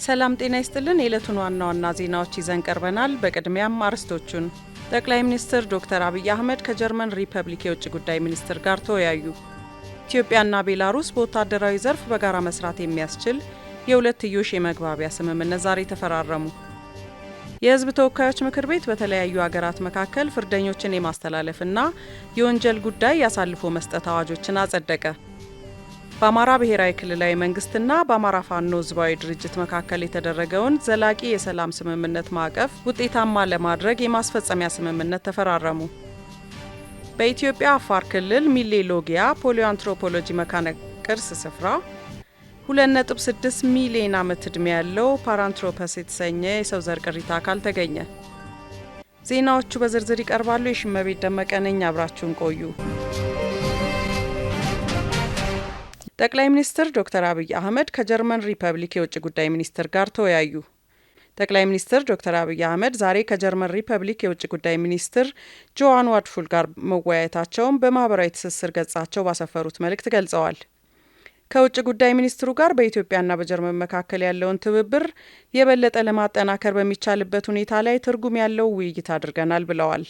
ሰላም ጤና ይስጥልን። የዕለቱን ዋና ዋና ዜናዎች ይዘን ቀርበናል። በቅድሚያም አርዕስቶቹን። ጠቅላይ ሚኒስትር ዶክተር አብይ አህመድ ከጀርመን ሪፐብሊክ የውጭ ጉዳይ ሚኒስትር ጋር ተወያዩ። ኢትዮጵያና ቤላሩስ በወታደራዊ ዘርፍ በጋራ መስራት የሚያስችል የሁለትዮሽ የመግባቢያ ስምምነት ዛሬ ተፈራረሙ። የሕዝብ ተወካዮች ምክር ቤት በተለያዩ ሀገራት መካከል ፍርደኞችን የማስተላለፍና የወንጀል ጉዳይ ያሳልፎ መስጠት አዋጆችን አጸደቀ። በአማራ ብሔራዊ ክልላዊ መንግስትና በአማራ ፋኖ ህዝባዊ ድርጅት መካከል የተደረገውን ዘላቂ የሰላም ስምምነት ማዕቀፍ ውጤታማ ለማድረግ የማስፈጸሚያ ስምምነት ተፈራረሙ። በኢትዮጵያ አፋር ክልል ሚሌ ሎጊያ ፓሊዮአንትሮፖሎጂ መካነ ቅርስ ስፍራ 2.6 ሚሊዮን ዓመት ዕድሜ ያለው ፓራንትሮፐስ የተሰኘ የሰው ዘር ቅሪተ አካል ተገኘ። ዜናዎቹ በዝርዝር ይቀርባሉ። የሽመቤት ደመቀ ነኝ። አብራችሁን ቆዩ። ጠቅላይ ሚኒስትር ዶክተር አብይ አህመድ ከጀርመን ሪፐብሊክ የውጭ ጉዳይ ሚኒስትር ጋር ተወያዩ። ጠቅላይ ሚኒስትር ዶክተር አብይ አህመድ ዛሬ ከጀርመን ሪፐብሊክ የውጭ ጉዳይ ሚኒስትር ጆሃን ዋድፉል ጋር መወያየታቸውን በማህበራዊ ትስስር ገጻቸው ባሰፈሩት መልእክት ገልጸዋል። ከውጭ ጉዳይ ሚኒስትሩ ጋር በኢትዮጵያና በጀርመን መካከል ያለውን ትብብር የበለጠ ለማጠናከር በሚቻልበት ሁኔታ ላይ ትርጉም ያለው ውይይት አድርገናል ብለዋል።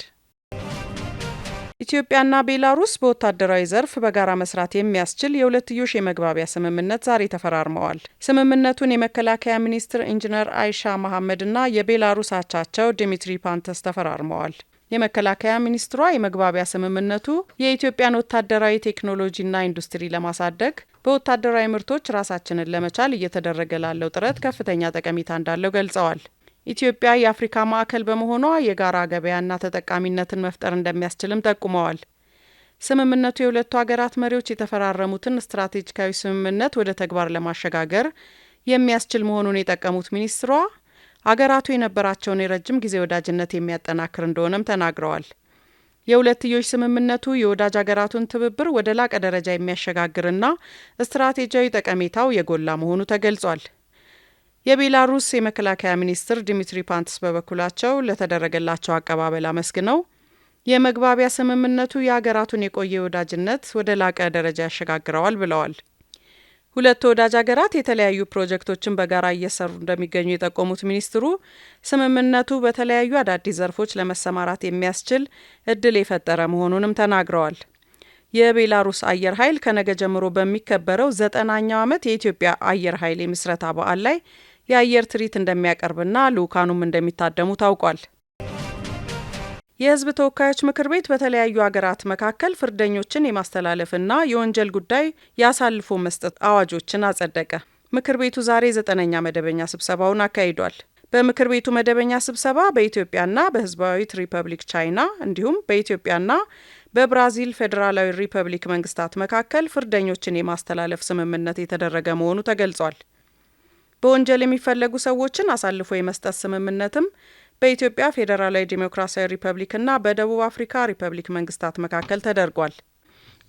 ኢትዮጵያና ቤላሩስ በወታደራዊ ዘርፍ በጋራ መስራት የሚያስችል የሁለትዮሽ የመግባቢያ ስምምነት ዛሬ ተፈራርመዋል። ስምምነቱን የመከላከያ ሚኒስትር ኢንጂነር አይሻ መሐመድና የቤላሩስ አቻቸው ዲሚትሪ ፓንተስ ተፈራርመዋል። የመከላከያ ሚኒስትሯ የመግባቢያ ስምምነቱ የኢትዮጵያን ወታደራዊ ቴክኖሎጂና ኢንዱስትሪ ለማሳደግ በወታደራዊ ምርቶች ራሳችንን ለመቻል እየተደረገ ላለው ጥረት ከፍተኛ ጠቀሜታ እንዳለው ገልጸዋል። ኢትዮጵያ የአፍሪካ ማዕከል በመሆኗ የጋራ ገበያና ተጠቃሚነትን መፍጠር እንደሚያስችልም ጠቁመዋል። ስምምነቱ የሁለቱ ሀገራት መሪዎች የተፈራረሙትን ስትራቴጂካዊ ስምምነት ወደ ተግባር ለማሸጋገር የሚያስችል መሆኑን የጠቀሙት ሚኒስትሯ ሀገራቱ የነበራቸውን የረጅም ጊዜ ወዳጅነት የሚያጠናክር እንደሆነም ተናግረዋል። የሁለትዮሽ ስምምነቱ የወዳጅ ሀገራቱን ትብብር ወደ ላቀ ደረጃ የሚያሸጋግርና ስትራቴጂያዊ ጠቀሜታው የጎላ መሆኑ ተገልጿል። የቤላሩስ የመከላከያ ሚኒስትር ዲሚትሪ ፓንተስ በበኩላቸው ለተደረገላቸው አቀባበል አመስግነው የመግባቢያ ስምምነቱ የሀገራቱን የቆየ ወዳጅነት ወደ ላቀ ደረጃ ያሸጋግረዋል ብለዋል። ሁለቱ ወዳጅ ሀገራት የተለያዩ ፕሮጀክቶችን በጋራ እየሰሩ እንደሚገኙ የጠቆሙት ሚኒስትሩ ስምምነቱ በተለያዩ አዳዲስ ዘርፎች ለመሰማራት የሚያስችል እድል የፈጠረ መሆኑንም ተናግረዋል። የቤላሩስ አየር ኃይል ከነገ ጀምሮ በሚከበረው 90ኛው ዓመት የኢትዮጵያ አየር ኃይል የምስረታ በዓል ላይ የአየር ትርኢት እንደሚያቀርብና ልኡካኑም እንደሚታደሙ ታውቋል። የሕዝብ ተወካዮች ምክር ቤት በተለያዩ ሀገራት መካከል ፍርደኞችን የማስተላለፍና የወንጀል ጉዳይ ያሳልፎ መስጠት አዋጆችን አጸደቀ። ምክር ቤቱ ዛሬ 9ኛ መደበኛ ስብሰባውን አካሂዷል። በምክር ቤቱ መደበኛ ስብሰባ በኢትዮጵያና በሕዝባዊት ሪፐብሊክ ቻይና እንዲሁም በኢትዮጵያና በብራዚል ፌዴራላዊ ሪፐብሊክ መንግስታት መካከል ፍርደኞችን የማስተላለፍ ስምምነት የተደረገ መሆኑ ተገልጿል። በወንጀል የሚፈለጉ ሰዎችን አሳልፎ የመስጠት ስምምነትም በኢትዮጵያ ፌዴራላዊ ዴሞክራሲያዊ ሪፐብሊክና በደቡብ አፍሪካ ሪፐብሊክ መንግስታት መካከል ተደርጓል።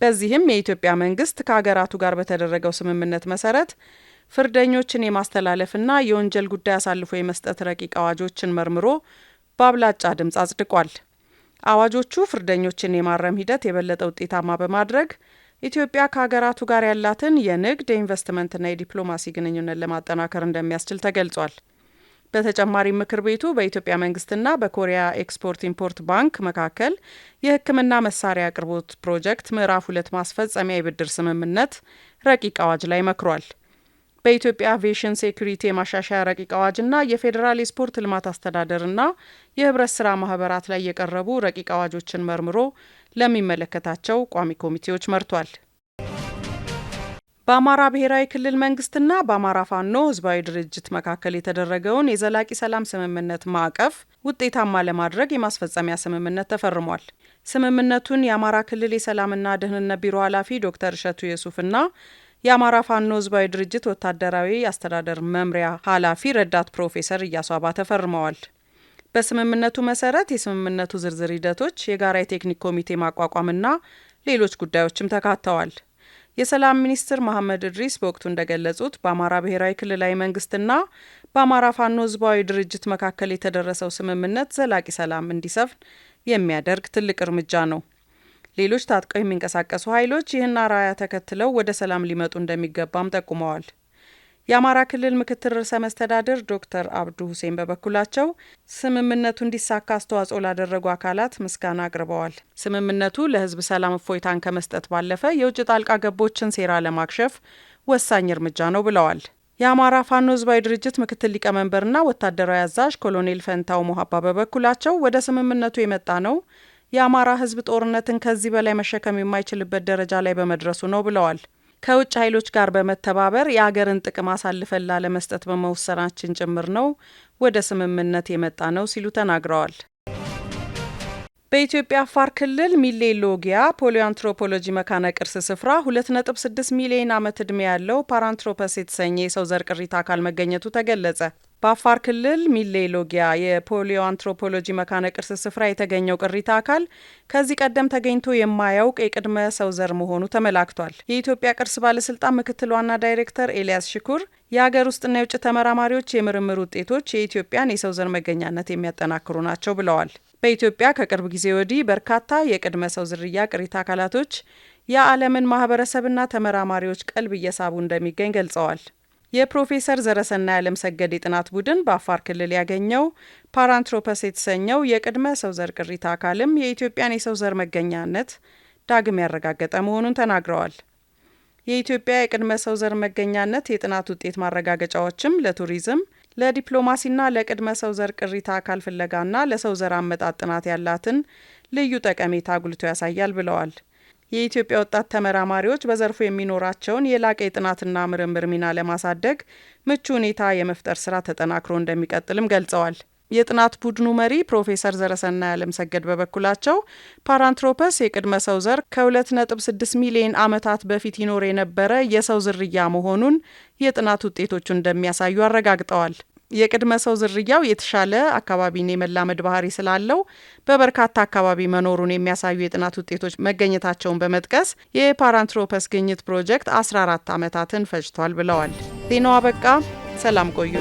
በዚህም የኢትዮጵያ መንግስት ከሀገራቱ ጋር በተደረገው ስምምነት መሰረት ፍርደኞችን የማስተላለፍና የወንጀል ጉዳይ አሳልፎ የመስጠት ረቂቅ አዋጆችን መርምሮ በአብላጫ ድምፅ አጽድቋል። አዋጆቹ ፍርደኞችን የማረም ሂደት የበለጠ ውጤታማ በማድረግ ኢትዮጵያ ከሀገራቱ ጋር ያላትን የንግድ የኢንቨስትመንትና የዲፕሎማሲ ግንኙነት ለማጠናከር እንደሚያስችል ተገልጿል። በተጨማሪም ምክር ቤቱ በኢትዮጵያ መንግስትና በኮሪያ ኤክስፖርት ኢምፖርት ባንክ መካከል የሕክምና መሳሪያ አቅርቦት ፕሮጀክት ምዕራፍ 2 ማስፈጸሚያ የብድር ስምምነት ረቂቅ አዋጅ ላይ መክሯል። በኢትዮጵያ አቪዬሽን ሴኩሪቲ የማሻሻያ ረቂቅ አዋጅና የፌዴራል የስፖርት ልማት አስተዳደርና የህብረት ስራ ማህበራት ላይ የቀረቡ ረቂቅ አዋጆችን መርምሮ ለሚመለከታቸው ቋሚ ኮሚቴዎች መርቷል። በአማራ ብሔራዊ ክልል መንግስትና በአማራ ፋኖ ህዝባዊ ድርጅት መካከል የተደረገውን የዘላቂ ሰላም ስምምነት ማዕቀፍ ውጤታማ ለማድረግ የማስፈጸሚያ ስምምነት ተፈርሟል። ስምምነቱን የአማራ ክልል የሰላምና ደህንነት ቢሮ ኃላፊ ዶክተር እሸቱ የሱፍና የአማራ ፋኖ ህዝባዊ ድርጅት ወታደራዊ አስተዳደር መምሪያ ኃላፊ ረዳት ፕሮፌሰር እያሱ አባ ተፈርመዋል። በስምምነቱ መሰረት የስምምነቱ ዝርዝር ሂደቶች፣ የጋራ የቴክኒክ ኮሚቴ ማቋቋምና ሌሎች ጉዳዮችም ተካተዋል። የሰላም ሚኒስትር መሐመድ እድሪስ በወቅቱ እንደገለጹት በአማራ ብሔራዊ ክልላዊ መንግስትና በአማራ ፋኖ ህዝባዊ ድርጅት መካከል የተደረሰው ስምምነት ዘላቂ ሰላም እንዲሰፍን የሚያደርግ ትልቅ እርምጃ ነው። ሌሎች ታጥቀው የሚንቀሳቀሱ ኃይሎች ይህን አርአያ ተከትለው ወደ ሰላም ሊመጡ እንደሚገባም ጠቁመዋል። የአማራ ክልል ምክትል ርዕሰ መስተዳድር ዶክተር አብዱ ሁሴን በበኩላቸው ስምምነቱ እንዲሳካ አስተዋጽኦ ላደረጉ አካላት ምስጋና አቅርበዋል። ስምምነቱ ለሕዝብ ሰላም እፎይታን ከመስጠት ባለፈ የውጭ ጣልቃ ገቦችን ሴራ ለማክሸፍ ወሳኝ እርምጃ ነው ብለዋል። የአማራ ፋኖ ህዝባዊ ድርጅት ምክትል ሊቀመንበርና ወታደራዊ አዛዥ ኮሎኔል ፈንታው ሞሀባ በበኩላቸው ወደ ስምምነቱ የመጣ ነው የአማራ ህዝብ ጦርነትን ከዚህ በላይ መሸከም የማይችልበት ደረጃ ላይ በመድረሱ ነው ብለዋል። ከውጭ ኃይሎች ጋር በመተባበር የአገርን ጥቅም አሳልፈን ላለመስጠት በመወሰናችን ጭምር ነው ወደ ስምምነት የመጣ ነው ሲሉ ተናግረዋል። በኢትዮጵያ አፋር ክልል ሚሌ ሎጊያ ፓሊዮአንትሮፖሎጂ መካነ ቅርስ ስፍራ 2.6 ሚሊዮን ዓመት ዕድሜ ያለው ፓራንትሮፐስ የተሰኘ የሰው ዘር ቅሪተ አካል መገኘቱ ተገለጸ። በአፋር ክልል ሚሌ ሎጊያ የፓሊዮአንትሮፖሎጂ መካነ ቅርስ ስፍራ የተገኘው ቅሪተ አካል ከዚህ ቀደም ተገኝቶ የማያውቅ የቅድመ ሰው ዘር መሆኑ ተመላክቷል። የኢትዮጵያ ቅርስ ባለስልጣን ምክትል ዋና ዳይሬክተር ኤልያስ ሽኩር የሀገር ውስጥና የውጭ ተመራማሪዎች የምርምር ውጤቶች የኢትዮጵያን የሰው ዘር መገኛነት የሚያጠናክሩ ናቸው ብለዋል። በኢትዮጵያ ከቅርብ ጊዜ ወዲህ በርካታ የቅድመ ሰው ዝርያ ቅሪተ አካላቶች የዓለምን ማህበረሰብና ተመራማሪዎች ቀልብ እየሳቡ እንደሚገኝ ገልጸዋል። የፕሮፌሰር ዘረሰናይ ዓለምሰገድ የጥናት ቡድን በአፋር ክልል ያገኘው ፓራንትሮፐስ የተሰኘው የቅድመ ሰው ዘር ቅሪተ አካልም የኢትዮጵያን የሰው ዘር መገኛነት ዳግም ያረጋገጠ መሆኑን ተናግረዋል። የኢትዮጵያ የቅድመ ሰው ዘር መገኛነት የጥናት ውጤት ማረጋገጫዎችም ለቱሪዝም፣ ለዲፕሎማሲና ለቅድመ ሰው ዘር ቅሪተ አካል ፍለጋና ለሰው ዘር አመጣጥ ጥናት ያላትን ልዩ ጠቀሜታ አጉልቶ ያሳያል ብለዋል። የኢትዮጵያ ወጣት ተመራማሪዎች በዘርፉ የሚኖራቸውን የላቀ የጥናትና ምርምር ሚና ለማሳደግ ምቹ ሁኔታ የመፍጠር ስራ ተጠናክሮ እንደሚቀጥልም ገልጸዋል። የጥናት ቡድኑ መሪ ፕሮፌሰር ዘረሰናይ ዓለምሰገድ በበኩላቸው ፓራንትሮፐስ የቅድመ ሰው ዘር ከ2.6 ሚሊዮን ዓመታት በፊት ይኖር የነበረ የሰው ዝርያ መሆኑን የጥናት ውጤቶቹ እንደሚያሳዩ አረጋግጠዋል። የቅድመ ሰው ዝርያው የተሻለ አካባቢን የመላመድ ባህሪ ስላለው በበርካታ አካባቢ መኖሩን የሚያሳዩ የጥናት ውጤቶች መገኘታቸውን በመጥቀስ የፓራንትሮፐስ ግኝት ፕሮጀክት 14 ዓመታትን ፈጅቷል ብለዋል። ዜናው አበቃ። ሰላም ቆዩ።